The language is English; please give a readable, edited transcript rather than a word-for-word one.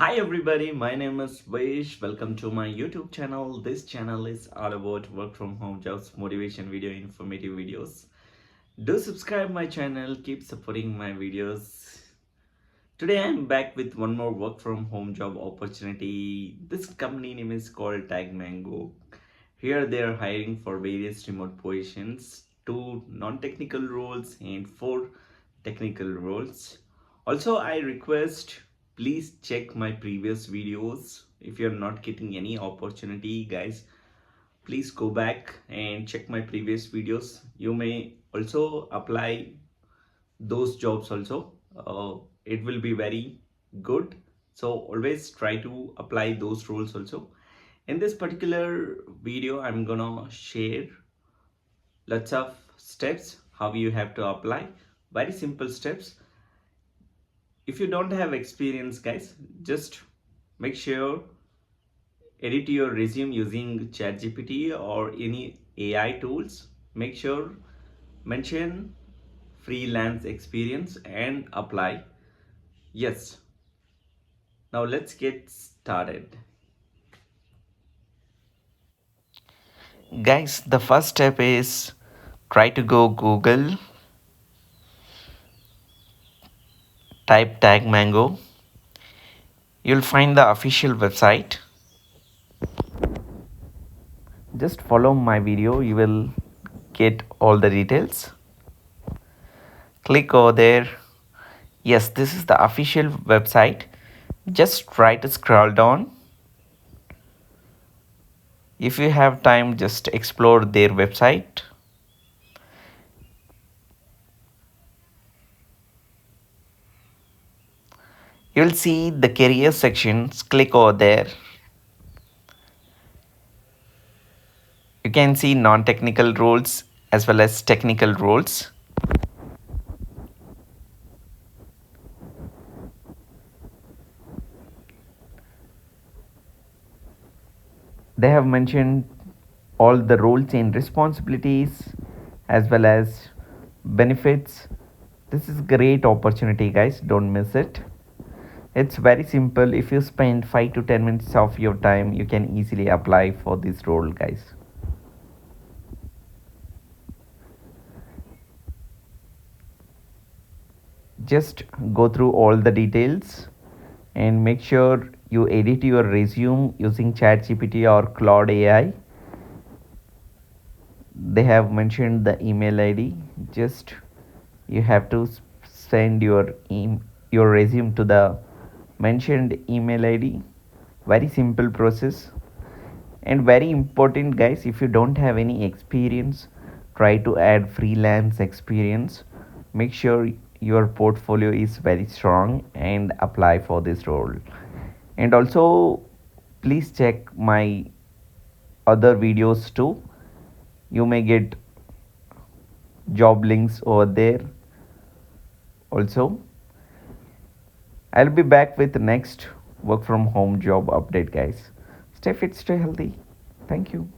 Hi everybody, my name is Vish. Welcome to my YouTube channel. This channel is all about work from home jobs, motivation video, informative videos. Do subscribe my channel, keep supporting my videos. Today I'm back with one more work from home job opportunity. This company name is called Tag Mango. Here they are hiring for various remote positions, two non-technical roles and four technical roles. Also, I request please check my previous videos. If you're not getting any opportunity, guys, please go back and check my previous videos. You may also apply those jobs also. It will be very good. So always try to apply those roles also. In this particular video, I'm gonna share lots of steps how you have to apply. Very simple steps. If you don't have experience, guys, just make sure edit your resume using ChatGPT or any AI tools. Make sure mention freelance experience and apply. Yes, now let's get started. Guys, the first step is try to go Google, type tag mango. You'll find the official website. Just follow my video, you will get all the details. Click over there. Yes, this is the official website. Just try to scroll down. If you have time, just explore their website. You'll see the career sections. Click over there. You can see non-technical roles as well as technical roles. They have mentioned all the roles and responsibilities as well as benefits. This is great opportunity, guys, don't miss it. It's very simple. If you spend 5 to 10 minutes of your time, you can easily apply for this role, guys. Just go through all the details and make sure you edit your resume using ChatGPT or Claude AI. They have mentioned the email ID. Just you have to send your resume to the mentioned email ID. Very simple process and very important, guys. If you don't have any experience, try to add freelance experience. Make sure your portfolio is very strong and apply for this role. And also please check my other videos too. You may get job links over there also. I'll be back with the next work from home job update, guys. Stay fit, stay healthy. Thank you.